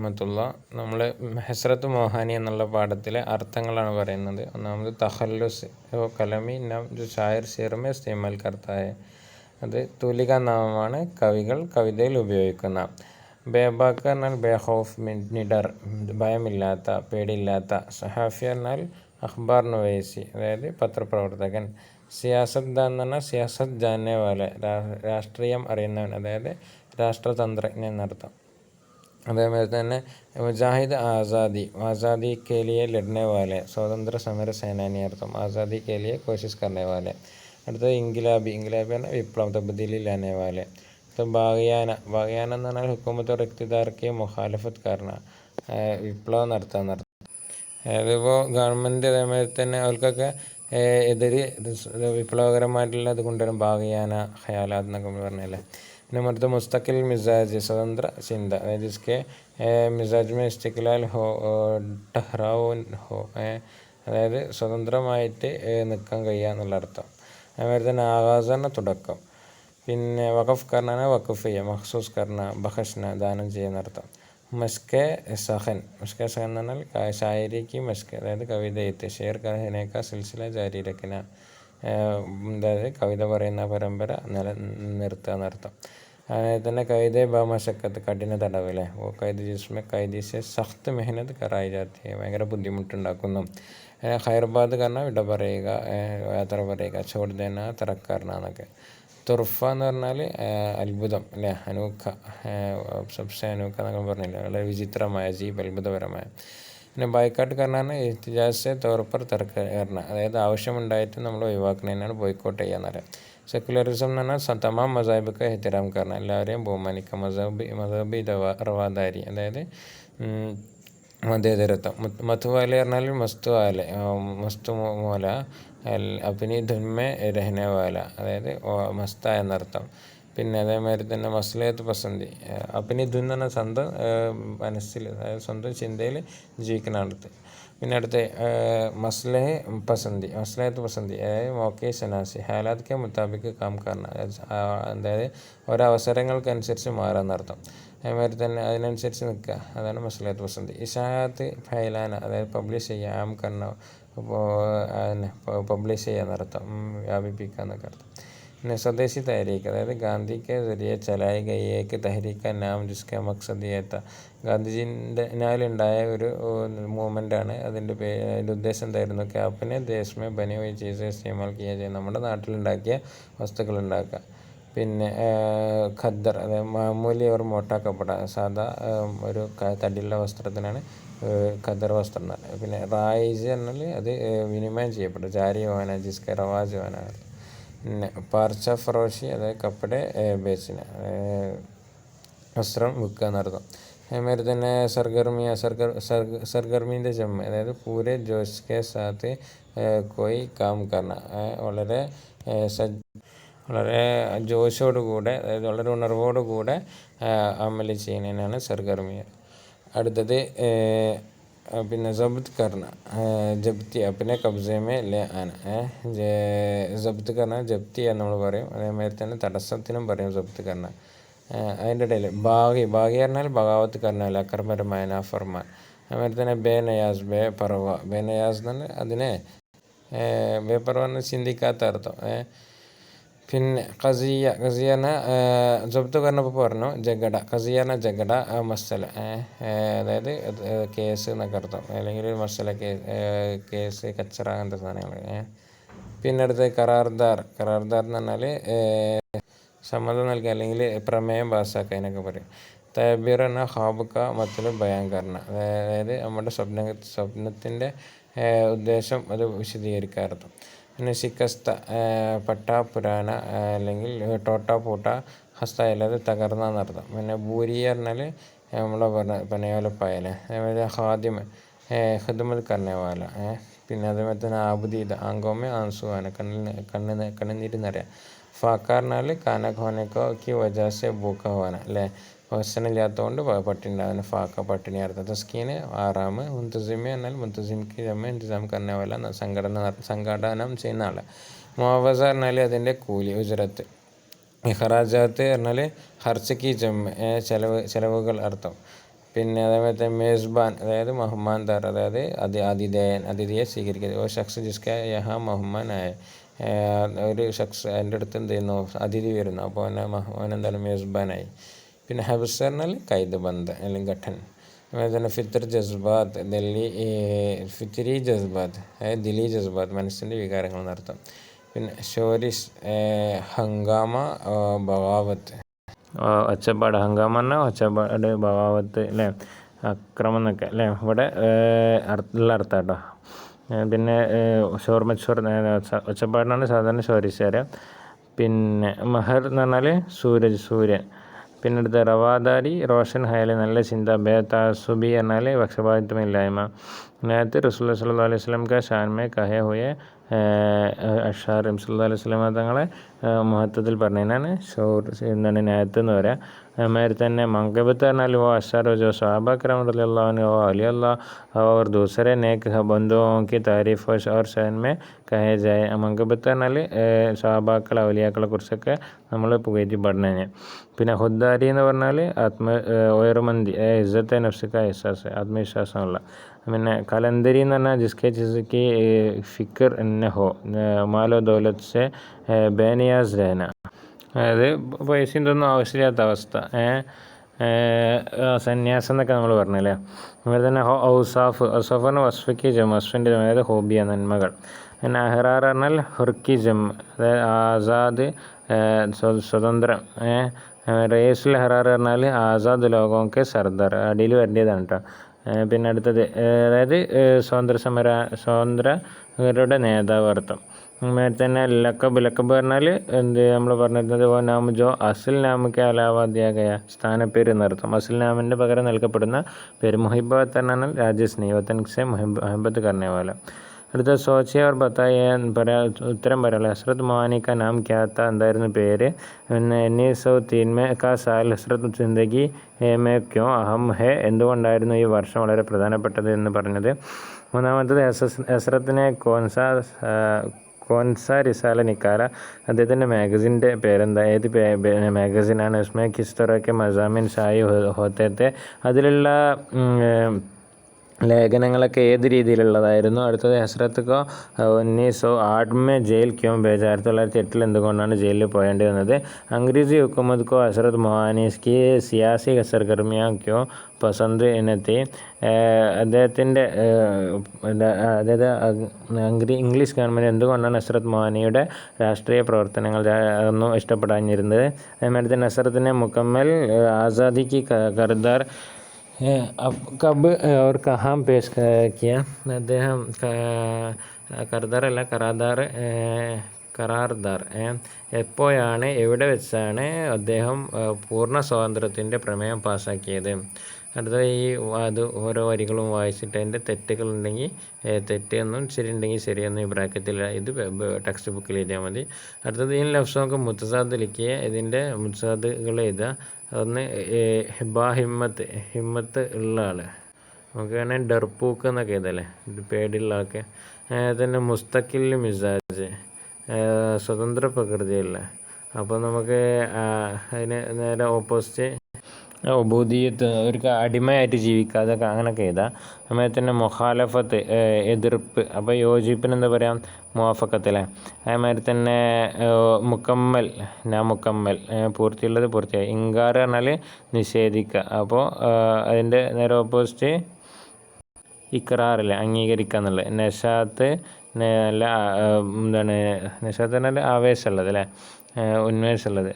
റഹ്മത്തുള്ള. നമ്മൾ ഹസ്രത്ത് മോഹാനി എന്നുള്ള പാഠത്തിലെ അർത്ഥങ്ങളാണ് പറയുന്നത്. ഒന്നാമത് തഖല്ലുസ് കലമി നം ജോ ഷായർ ഷെയർ ഇസ്തേമാൽ കർത്തായ, അത് തൂലിക നാമമാണ്, കവികൾ കവിതയിൽ ഉപയോഗിക്കുന്ന. ബേബാക്ക് എന്നാൽ ബേഹോഫ് നിഡർ, ഭയമില്ലാത്ത, പേടിയില്ലാത്ത. സഹാഫി എന്നാൽ അഖ്ബാർ നുവൈസി, അതായത് പത്രപ്രവർത്തകൻ. സിയാസത്ത് എന്ന് പറഞ്ഞാൽ സിയാസത്ത് ജാനേ വാലെ, രാഷ്ട്രീയം അറിയുന്നവൻ, അതായത് രാഷ്ട്രതന്ത്രജ്ഞൻ എന്നർത്ഥം. അതേമാതിരി തന്നെ മുജാഹിദ് ആസാദി, ആസാദി കെ ലിയെ ലഡ്നെ വാലെ, സ്വാതന്ത്ര്യ സമര സേനാനി അർത്ഥം. ആസാദി കെ ലിയെ കോശിഷ് കർണേ വാലെ. അടുത്തത് ഇൻകിലാബി, ഇൻകിലാബി പറഞ്ഞാൽ വിപ്ലവം, തബ്ദീലി ലാനെ വാലെ. അടുത്തത് ബാഗിയാന, ബാഗിയാന എന്ന് പറഞ്ഞാൽ ഹുക്കൂമത്ത് और इख्तिदार की മുഖാലഫത്ത് കർണ, വിപ്ലവം നടത്തുക എന്നർത്ഥം. അതിപ്പോൾ ഗവൺമെൻറ് അതേമാതിരി തന്നെ അവർക്കൊക്കെ എതിര് വിപ്ലവകരമായിട്ടുള്ള ഇത് കൊണ്ടുവരും. ബാഗിയാന ഖയാലാത്ത് എന്നൊക്കെ പറഞ്ഞല്ലേ. പിന്നെ മറ്റു മുസ്തഖിൽ മിസാജ്, സ്വതന്ത്ര ചിന്ത, അതായത് ജിസ്കെ മിസാജ് മേ ഇസ്തിഖ്ലാൽ ഹോ ടഹ്റാവോ ഹോ, അതായത് സ്വതന്ത്രമായിട്ട് നിൽക്കാൻ കഴിയുക എന്നുള്ള അർത്ഥം. അതുമാതിരി തന്നെ ആഗാസ് എന്ന തുടക്കം. പിന്നെ വഖഫ് കർണ വഖഫ് ചെയ്യുക, മഖ്സൂസ് കർണ ബഖഷ്ന, ദാനം ചെയ്യുന്ന അർത്ഥം. മഷ്കെ സഹൻ, മഷ്കെ സഹൻ എന്ന് പറഞ്ഞാൽ ഷായരിക്ക് മഷ്കെ, അതായത് കവിത എഴുത്ത്. ഷെയർ കഹനേക്ക സിൽസില ജാരി രഖന, അതായത് കവിത പറയുന്ന പരമ്പര നിലനിർത്തുക എന്നർത്ഥം. അതുപോലെ തന്നെ കൈദെ ബമശക്കത്ത്, കഠിന തടവിലെ. ഓ കൈദ് ജിസ്മെ കൈദിസെ സഖ്ത് മെഹനത് കറായി ജാത്തി, ഭയങ്കര ബുദ്ധിമുട്ടുണ്ടാക്കുന്നു. ഖൈർബാദ് കാരണം വിട പറയുക, യാത്ര പറയുക. ചോർദേന തറക്കാരന എന്നൊക്കെ. തുർഫ എന്ന് പറഞ്ഞാൽ അത്ഭുതം അല്ലേ, അനൂഖ, സബ്സെ അനൂഖ എന്നൊക്കെ പറഞ്ഞില്ല, വളരെ വിചിത്രമായ, അജീബ്, അത്ഭുതപരമായ. പിന്നെ ബൈക്കാട്ട് കാരണം ഇഹ്തിജാസ് തോർപ്പർ തർക്കരണ, അതായത് ആവശ്യമുണ്ടായിട്ട് നമ്മൾ ഒഴിവാക്കുന്നതിനാണ് ബോയ്ക്കോട്ട് ചെയ്യാന്ന് പറയാം. സെക്കുലറിസം എന്ന് പറഞ്ഞാൽ തമാം മസാബിക്ക് എഹ്തിറാം കാരണം, എല്ലാവരെയും ബഹുമാനിക്കുക. മസബി റവാദാരി, അതായത് മതേതരത്വം. മത്തുവാലെ പറഞ്ഞാൽ മസ്തു വാല, മസ്തു മോല അപ്പിനി ധുന്മേ രഹനെ വാല, അതായത് മസ്ത എന്നർത്ഥം. പിന്നെ അതേമാതിരി തന്നെ മസ്ലഹത്ത് പസന്തി, അപ്പിനി ധുൻ എന്ന് പറഞ്ഞാൽ സ്വന്തം മനസ്സിൽ, അതായത് സ്വന്തം ചിന്തയിൽ ജീവിക്കുന്ന അടുത്ത്. പിന്നെ അടുത്ത് മസ്ലഹ പസന്തി, മസ്ലഹത്ത് പസന്തി, അതായത് മോക്കെ ശനാസി, ഹാലാത്ത് കെ മുത്താബിക്ക് കാം കാരണം, അതായത് ഓരവസരങ്ങൾക്കനുസരിച്ച് മാറാന്നർത്ഥം. അതുമാതിരി തന്നെ അതിനനുസരിച്ച് നിൽക്കുക, അതാണ് മസ്ലഹത്ത് പസന്തി. ഇഷാത്ത് ഫൈലാന, അതായത് പബ്ലിഷ് ചെയ്യുക. ആം കർണ, അതിനെ പബ്ലിഷ് ചെയ്യുക എന്നർത്ഥം, വ്യാപിപ്പിക്കുക എന്നൊക്കെ അർത്ഥം. പിന്നെ സ്വദേശി തഹരീക്ക്, അതായത് ഗാന്ധിക്ക് ജരിയെ ചലായി ഗയ്യേക്ക് തഹരീക്ക നാം ജിസ്ക മക്സദിയേത്ത, ഗാന്ധിജിനാലുണ്ടായ ഒരു മൂവ്മെൻ്റാണ്. അതിൻ്റെ ഉദ്ദേശം എന്തായിരുന്നു? कि अपने देश में बनी हुई चीज़ें इस्तेमाल किया जाए, നമ്മുടെ നാട്ടിലുണ്ടാക്കിയ വസ്തുക്കൾ ഉണ്ടാക്കുക. പിന്നെ ഖദ്ദർ, അതായത് മാമൂലി ഓർ മോട്ടാ കപ്പട, സാധാ ഒരു തടിയുള്ള വസ്ത്രത്തിനാണ് ഖദ്ദർ വസ്ത്രം എന്ന് പറയുന്നത്. പിന്നെ റായിജ് എന്നാൽ അത് വിനിമയം ചെയ്യപ്പെടും, ജാരി ഹോന, ജിസ്ക റവാജ് ഹോന. പിന്നെ പാർച്ച ഫറോഷി, അതായത് കപ്പടെ ബേച്ചിന്, വസ്ത്രം വിൽക്കുക എന്നർത്ഥം. അതുമാതിരി തന്നെ സർഗർമിയ, സർഗർമീൻ്റെ ജമ്മ, അതായത് പൂരെ ജോഷ് കെ സാത്ത് കോയി കാം കർണ, വളരെ ജോഷോടുകൂടെ, അതായത് വളരെ ഉണർവോടുകൂടെ അമല് ചെയ്യുന്നതിനാണ് സർഗർമിയ. അടുത്തത് പിന്നെ ജബ്ത് കർണ, ജബ്തി, അപ്പിനെ കബ്സമേ ലേ ആന. ജബ്ത് കർണ ജപ്തി എന്ന് നമ്മൾ പറയും. അതേമാതിരി തന്നെ തടസ്സത്തിനും പറയും ജബ്ത് കർണ. അതിൻ്റെ ഇടയിൽ ബാഗി, ബാഗി പറഞ്ഞാൽ ബഗാവത്ത് കർണ, അക്രമപരമായ, നാഫർമാൻ. അതുമാതിരി തന്നെ bay Nayas, bay Parva, bay Nayas എന്ന് പറഞ്ഞാൽ അതിനെ ബേ പർവ എന്ന് ചിന്തിക്കാത്ത അർത്ഥം. പിന്നെ ഖസിയ, ഖസിയ പറഞ്ഞാൽ ജബ്ത് പറഞ്ഞപ്പോൾ പറഞ്ഞു ജഗട, ഖസിയ പറഞ്ഞാൽ ജഗട മസല, അതായത് കേസ് എന്നൊക്കെ അർത്ഥം, അല്ലെങ്കിൽ മസല കേസ്, കച്ചറ, അങ്ങനത്തെ സാധനങ്ങൾ. പിന്നെ അടുത്ത് കരാർദാർ, കരാർദാർ എന്ന് പറഞ്ഞാൽ സമ്മതം നൽകുക, അല്ലെങ്കിൽ പ്രമേയം പാസ്സാക്കുക എന്നൊക്കെ പറയും. തബീർ പറഞ്ഞാൽ ഖാബുക്ക മത്തലബ് ബയാൻ, അതായത് നമ്മുടെ സ്വപ്നത്തിൻ്റെ ഉദ്ദേശം അത് വിശദീകരിക്കാറുണ്ട്. പിന്നെ ശിക്കസ്ത, പട്ട പുരാന, അല്ലെങ്കിൽ ടോട്ട പൂട്ട, ഹസ്ത, അല്ലാതെ തകർന്ന എന്നർത്ഥം. പിന്നെ ഭൂരി പറഞ്ഞാൽ നമ്മളെ പനയോലപ്പായല. അതേപോലെ ഹാദിമ, ഹിദ്മത് കർണവാല. പിന്നെ അതേപോലെ തന്നെ ആബുദീദ, ആങ്കോമ ആൻസുവാന, കണ്ണുനീര് നിറയാം. ഫാക്ക പറഞ്ഞാൽ കാനക് ഹോനക്കോക്ക് വജാസെ ബൂക്ക ഹോന, അല്ലേ, ഭക്ഷണം ഇല്ലാത്തതുകൊണ്ട് പട്ടിണി ഉണ്ടാകുന്ന, ഫാക്ക പട്ടിണി അർത്ഥം. തസ്കീന് ആറാമ്. മുന്തസിമ എന്നാൽ മുന്തസിംക്ക് ജമ്മ ഇൻതിസാം കർണവല, സംഘടനം ചെയ്യുന്ന ആൾ. മുഅവസ പറഞ്ഞാൽ അതിൻ്റെ കൂലി, ഉജറത്ത്. ഇഖ്റാജാത്ത് പറഞ്ഞാൽ ഹർച്ചക്ക് ജമ്മ, ചെലവുകൾ അർത്ഥം. പിന്നെ അതേപോലത്തെ മേസ്ബാൻ അതായത് മെഹ്മാൻദാർ അതായത് അതിഥേയൻ അതിഥിയെ സ്വീകരിക്കുക. ഓ ഷഖ്സ് ജിസ്ക യഹാ മെഹ്മാനായ ഒരു ഷഖ്സ് എൻ്റെ അടുത്ത് എന്ത് ചെയ്യുന്നു അതിഥി വരുന്നു അപ്പോൾ അവനെന്താണ് മേസ്ബാനായി. പിന്നെ ഹബ്സ് പറഞ്ഞാൽ കൈദ് ബന്ദ് അല്ലെങ്കിൽ ഘട്ടൻ. അതുപോലെ തന്നെ ഫിത്തർ ജസ്ബാത്ത് ഫിത്തിരി ജസ്ബാത്ത് അതായത് ദിലി ജസ്ബാത്ത് മനസ്സിൻ്റെ വികാരങ്ങൾ എന്നർത്ഥം. പിന്നെ ഷോരിഷ് ഹംഗാമ ബഗാവത്ത് ഒച്ചപ്പാട്. ഹംഗാമ പറഞ്ഞാൽ ഒച്ചപ്പാട്, ബഗാവത്ത് അല്ലേ അക്രമം എന്നൊക്കെ അല്ലേ ഇവിടെ ഉള്ള അർത്ഥം കേട്ടോ. പിന്നെ ഷോർമച്ചോർ ഒച്ചപ്പാടിനാണ് സാധാരണ ഷോരിഷ് പറയാം. പിന്നെ മഹർ എന്ന് പറഞ്ഞാൽ സൂര്യൻ. പിന്നെ അടുത്ത റവാദാരി റോഷൻ ഹയൽ നല്ല ചിന്ത. ബേതാസുബി എന്നാൽ പക്ഷപാതിത്വമില്ലായ്മ. നേരത്തെ റസൂൽ സല്ലല്ലാഹു അലൈഹി വസല്ലം കാ ഷാൻ മേ കഹേ ഹുയെ അഷാർ സല്ലല്ലാഹു അലൈഹി വസല്ലം തങ്ങളെ മഹത്വത്തിൽ പറഞ്ഞതിനാണ് എന്താണ് നേരത്തെ എന്ന് പറയാം. അതുമാതിരി തന്നെ മങ്കബത്ത് പറഞ്ഞാൽ ഓ അഷാർ ജോ സഹാബ करम റളിയല്ലാഹു അൻഹു ഓ അലി അല്ലാഹ് और दूसरे नेक बंदों की तारीफ और शान में कहे जाए. മങ്കബത്ത് പറഞ്ഞാൽ സഹാബാക്കളെ ഔലിയാക്കളെ കുറിച്ചൊക്കെ നമ്മൾ പുകഴ്ത്തി പഠനം. പിന്നെ ഹുദ്ദാരി എന്ന് പറഞ്ഞാൽ ഓയർമന്തി ഇസ്സത്തെ നഫ്സിക്ക എഹ്സാസ് ആത്മവിശ്വാസമുള്ള. പിന്നെ കലന്തരി എന്ന് പറഞ്ഞാൽ ജിസ്കെ ചിസ്കി ഫിക്കർ എന്നെ ഹോ മാലോ ദൗലത്ത് സെ ബേനിയാസ് രഹന അതായത് പൈസയും ഇതൊന്നും ആവശ്യമില്ലാത്ത അവസ്ഥ. സന്യാസം എന്നൊക്കെ നമ്മൾ പറഞ്ഞല്ലേ. അതുപോലെ തന്നെ ഔസാഫ് പറഞ്ഞാൽ വസ്ഫയ്ക്ക് ജം വസ്ഫിൻ്റെ ജം അതായത് ഹോബിയ നന്മകൾ. പിന്നെ അഹ്റാർ പറഞ്ഞാൽ ഹുർക്കി ജം അതായത് ആസാദ് സ്വതന്ത്രം. റയീസുൽ അഹ്റാർ പറഞ്ഞാൽ ആസാദ് ലോകോക്കെ സർദാർ അടിയിൽ വരേണ്ടതാണ് കേട്ടോ. പിന്നെ അടുത്തത് അതായത് സ്വാതന്ത്ര്യരുടെ നേതാവ് അർത്ഥം. അതുമാതിരി തന്നെ ലക്കബ് പറഞ്ഞാൽ നമ്മൾ പറഞ്ഞിരുന്നത് നാം ജോ അസിൽ നാമക്ക് അലാവാദ്യാകയ സ്ഥാനപ്പേര് എന്നർത്ഥം. അസിൽ നാമിൻ്റെ പകരം നൽകപ്പെടുന്ന പേര്. മുഹിബത്ത് പറഞ്ഞാൽ രാജസ്നേഹി വത്തൻസെ മുഹബത്ത് കർണേ വാല. അടുത്ത സോച്ചിയ അവർ ബത്തായ ഉത്തരം പറയാം. ഹസ്രത്ത് മൊഹാനിക്ക നാം ക്യാത്ത എന്തായിരുന്നു പേര്. പിന്നെ 1903 കാ സാൽ ഹസ്രത്ത് സിന്ദഗി മേ ക്യോ അഹം ഹെ എന്തുകൊണ്ടായിരുന്നു ഈ വർഷം വളരെ പ്രധാനപ്പെട്ടത് എന്ന് പറഞ്ഞത്. മൂന്നാമത്തത് ഹസ്രത്തിനെ കോൻസ റിസാല നിക്കാല അദ്ദേഹത്തിൻ്റെ മാഗസിൻ്റെ പേരെന്താ, ഏത് മാഗസിനാണ്. ഉസ്മേ കിസ് തറക്കെ മസാമിൻ ഷായി ഹോത്തേത്തെ അതിലുള്ള ലേഖനങ്ങളൊക്കെ ഏത് രീതിയിലുള്ളതായിരുന്നു. അടുത്തത് ഹസ്രത്ത് കോ 1908 ജയിൽ ക്യോ ഭേജ 1908 എന്തുകൊണ്ടാണ് ജയിലിൽ പോകേണ്ടി വന്നത്. അംഗ്രേസി ഹുക്കുമത് കോ ഹസ്രത്ത് മൊഹാനിസ്കി സിയാസി സർഗർമിയാ ക്യോ പസന്ത് എന്നെത്തി. അദ്ദേഹത്തിൻ്റെ അതായത് ഇംഗ്ലീഷ് ഗവൺമെൻറ് എന്തുകൊണ്ടാണ് ഹസ്രത്ത് മൊഹാനിയുടെ രാഷ്ട്രീയ പ്രവർത്തനങ്ങൾ ഒന്നും ഇഷ്ടപ്പെടാഞ്ഞിരുന്നത്. അതേമാതിരി തന്നെ ഹസ്രത്തിനെ മുക്കമ്മൽ ആസാദിക്ക് കർദാർ കബ് और कहाँ पेश किया. അദ്ദേഹം കരാർദാർ എപ്പോഴാണ് എവിടെ വെച്ചാണ് അദ്ദേഹം പൂർണ്ണ സ്വാതന്ത്ര്യത്തിൻ്റെ പ്രമേയം പാസ്സാക്കിയത്. അടുത്തത് അത് ഓരോ വരികളും വായിച്ചിട്ട് അതിൻ്റെ തെറ്റുകളുണ്ടെങ്കിൽ തെറ്റെന്നും ശരിയുണ്ടെങ്കിൽ ശരിയെന്നും ഈ ബ്രാക്കറ്റിൽ ഇത് ടെക്സ്റ്റ് ബുക്കിൽ എഴുതിയാൽ മതി. അടുത്തത് ഈ ലഫ്സ് നമുക്ക് മുത്തസാദ് ലിഖിയ ഇതിൻ്റെ മുത്തസാദുകൾ എഴുതുക. ഒന്ന് ഹിമ്മത്ത് ഉള്ള ആൾ നമുക്ക് വേണമെങ്കിൽ ഡർപ്പൂക്ക് എന്നൊക്കെ എഴുതല്ലേ പേടിയുള്ള ആൾക്ക്. തന്നെ മുസ്തഖിൽ മിസാജ് സ്വതന്ത്ര പ്രകൃതിയല്ല. അപ്പോൾ നമുക്ക് അതിന് നേരെ ഓപ്പോസിറ്റ് ഉബൂദിയത്ത് ഒരു അടിമയായിട്ട് ജീവിക്കാതെ അങ്ങനെയൊക്കെ എഴുതാം. അതുപോലെ തന്നെ മൊഹാലഫത്ത് എതിർപ്പ്. അപ്പോൾ യോജിപ്പിന് എന്താ പറയുക മുവാഫക്കത്തല്ലേ. അതേമാതിരി തന്നെ മുക്കമ്മൽ പൂർത്തിയുള്ളത് പൂർത്തിയായി. ഇൻകാർ പറഞ്ഞാൽ നിഷേധിക്കുക. അപ്പോൾ അതിൻ്റെ നേരെ ഓപ്പോസിറ്റ് ഇക്റാറില്ല അംഗീകരിക്കുക എന്നുള്ളത്. നഷാത്ത് നല്ല എന്താണ് നഷാത്ത് പറഞ്ഞാൽ ആവേശമുള്ളത് അല്ലേ ഉന്മേഷമുള്ളത്.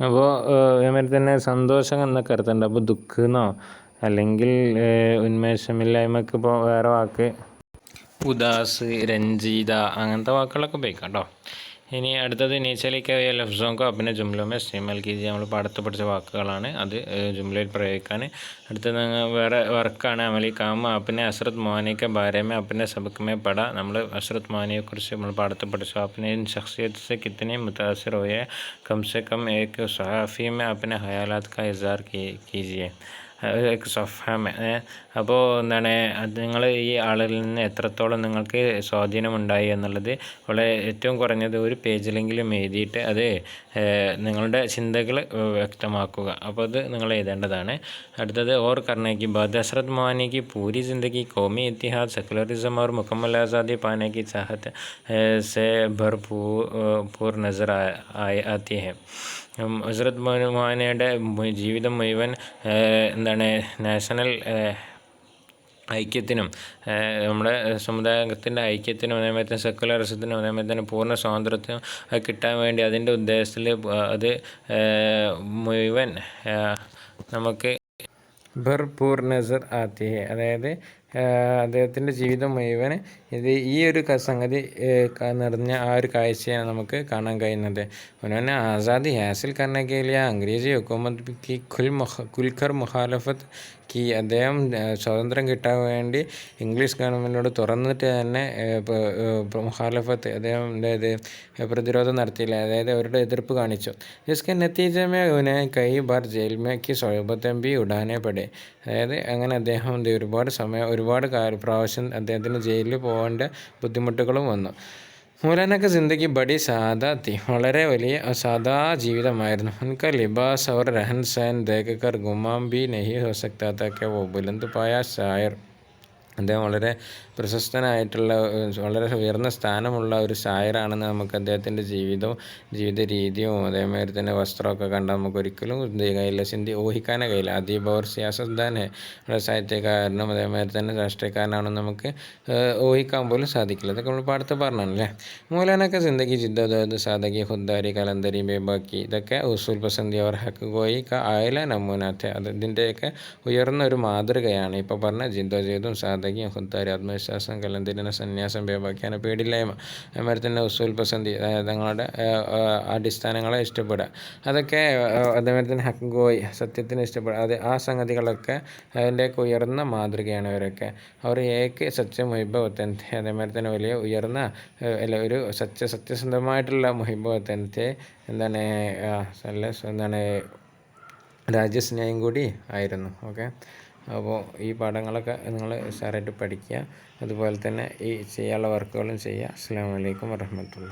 അപ്പോൾ അതേമാതിരി തന്നെ സന്തോഷം എന്നൊക്കെ അർത്ഥമുണ്ട്. അപ്പോൾ ദുഃഖമെന്നോ അല്ലെങ്കിൽ ഉന്മേഷമില്ലായ്മക്ക് ഇപ്പോൾ വേറെ വാക്ക് ഉദാസ് രഞ്ജിത അങ്ങനത്തെ വാക്കുകളൊക്കെ ഉപയോഗിക്കാം കേട്ടോ. ഇനി അടുത്തത് നീച്ചലിക്ക ലഫ്സോങ്കോ അപ്പിനെ ജുംലമേ ഇസ്തേമാൽ കീജിയെ. നമ്മൾ പാടത്ത് പഠിച്ച വാക്കുകളാണ് അത് ജുംലയിൽ പ്രയോഗിക്കാൻ. അടുത്തത് വേറെ വർക്കാണ് അമലി കാമ അപ്പിനെ അസ്രത്ത് മൊഹാനിക്ക ബാരമേ അപ്പിനെ സബകമേ പട. നമ്മൾ അസ്രത്ത് മൊഹാനിയെക്കുറിച്ച് നമ്മൾ പാടത്ത് പഠിച്ചു. അപ്പിനെ ശഖ്സിയത്ത് സെ കിത്തനെ മുതാസിർ ഹോയെ കം സെ കം ഏക് സഹാഫി മേ അപ്പിനെ ഹയാലാത്ത് കാ ഇസാർ കീജിയെ. സൊഫാമ. അപ്പോൾ എന്താണ് അത് നിങ്ങൾ ഈ ആളിൽ നിന്ന് എത്രത്തോളം നിങ്ങൾക്ക് സ്വാധീനമുണ്ടായി എന്നുള്ളത് വളരെ ഏറ്റവും കുറഞ്ഞത് ഒരു പേജിലെങ്കിലും എഴുതിയിട്ട് അത് നിങ്ങളുടെ ചിന്തകൾ വ്യക്തമാക്കുക. അപ്പോൾ അത് നിങ്ങൾ എഴുതേണ്ടതാണ്. അടുത്തത് ഓർ करने की बात हसरत मोहानी की पूरी ज़िंदगी कौमी इतिहाद सेकुलरिज़म और मुकम्मल आज़ादी पाने की चाहत से भरपूर नज़र आती है. ഹസ്രത്ത് മോഹനയുടെ ജീവിതം മുഴുവൻ എന്താണ് നാഷണൽ ഐക്യത്തിനും നമ്മുടെ സമുദായത്തിൻ്റെ ഐക്യത്തിനും അതേമാതിരി തന്നെ സെക്കുലറിസത്തിനും അതേമാതിരി തന്നെ പൂർണ്ണ സ്വാതന്ത്ര്യത്തിനും അത് കിട്ടാൻ വേണ്ടി അതിൻ്റെ ഉദ്ദേശത്തിൽ അത് മുഴുവൻ നമുക്ക് ഭർപൂർ നസർ ആത്തി ഹെ, അതായത് അദ്ദേഹത്തിൻ്റെ ജീവിതം മുഴുവൻ ഈ ഒരു സംഗതി നിറഞ്ഞ ആ ഒരു കാഴ്ചയാണ് നമുക്ക് കാണാൻ കഴിയുന്നത്. ഉन्होंने आज़ादी हासिल करने के लिए अंग्रेज़ी हुकूमत की खुलकर मुखालफत की. അദ്ദേഹം സ്വാതന്ത്ര്യം കിട്ടാൻ വേണ്ടി ഇംഗ്ലീഷ് ഗവൺമെൻറ്റിനോട് തുറന്നിട്ട് തന്നെ മുഖാലഫത്ത് അദ്ദേഹം പ്രതിരോധം നടത്തിയില്ല, അതായത് അവരുടെ എതിർപ്പ് കാണിച്ചു. जिसके नतीजे में उन्हें कई बार जेल में की सोबतें भी उड़ाने पड़े. അതായത് അങ്ങനെ അദ്ദേഹം ഒരുപാട് പ്രാവശ്യം അദ്ദേഹത്തിന് ജയിലിൽ പോകേണ്ട ബുദ്ധിമുട്ടുകളും വന്നു. മൗലാനക്ക് ജിന്ദഗി ബഡി സാദാ തി, വളരെ വലിയ സാദാ ജീവിതമായിരുന്നു. ഉൻക ലിബാസ് और रहन सहन देखकर गुमान भी नहीं हो सकता था कि वो बुलंद पाया शायर. അദ്ദേഹം വളരെ പ്രശസ്തനായിട്ടുള്ള വളരെ ഉയർന്ന സ്ഥാനമുള്ള ഒരു ഷായറാണെന്ന് നമുക്ക് അദ്ദേഹത്തിൻ്റെ ജീവിത രീതിയും അതേമാതിരി തന്നെ വസ്ത്രമൊക്കെ കണ്ടാൽ നമുക്ക് ഒരിക്കലും കഴിയില്ല, ഊഹിക്കാനേ കഴിയില്ല. അദീബ് ഓർ സിയാസത്ദാൻ സാഹിത്യകാരനും അതേമാതിരി തന്നെ രാഷ്ട്രീയക്കാരനാണെന്ന് നമുക്ക് ഊഹിക്കാൻ പോലും സാധിക്കില്ല. ഇതൊക്കെ നമ്മൾ പാടത്ത് പറഞ്ഞല്ലേ. മൗലാനക്ക് ജിന്ദഗി ജിദ്ദോദ് സാദഗി ഖുദ്ദാരി കലന്തരി ബേബാക്കി, ഇതൊക്കെ ഉസൂൽ പസന്തി അവർ ഹക്ക് ഗോയി ആയല നമൂനാത്തെ, അതിൻ്റെയൊക്കെ ഉയർന്ന ഒരു മാതൃകയാണ് ഇപ്പോൾ പറഞ്ഞ ജിദ്ദോജീദും സാദഗിയും ഖുദ്ദാരി, ആത്മവിശ്വാസം, കലന്തരിന് സന്യാസം, ബേബാക്കിയാണ് പേടില്ലായ്മ, അതുമാതിരി തന്നെ ഉസൂൽ പസന്തി തങ്ങളുടെ അടിസ്ഥാനങ്ങളെ ഇഷ്ടപ്പെടുക, അതൊക്കെ അതേമാതിരി തന്നെ ഹക്ക് ഗോയ് സത്യത്തിന് ഇഷ്ടപ്പെടുക, അത് ആ സംഗതികളൊക്കെ അതിൻ്റെയൊക്കെ ഉയർന്ന മാതൃകയാണ് അവരൊക്കെ. അവർ ഏക്ക് സത്യ മുഹിബത്തൻത്തെ, അതേമാതിരി തന്നെ വലിയ ഉയർന്ന ഒരു സത്യസന്ധമായിട്ടുള്ള മുഹിബത്തൻത്തെ എന്താണ് രാജ്യസ്നേഹം കൂടി ആയിരുന്നു. ഓക്കെ, അപ്പോൾ ഈ പാഠങ്ങളൊക്കെ നിങ്ങൾ ഉഷാറായിട്ട് പഠിക്കുക, അതുപോലെ തന്നെ ഈ ചെയ്യാനുള്ള വർക്കുകളും ചെയ്യുക. അസ്സലാമു അലൈക്കും വറഹ്മത്തുള്ളാഹി.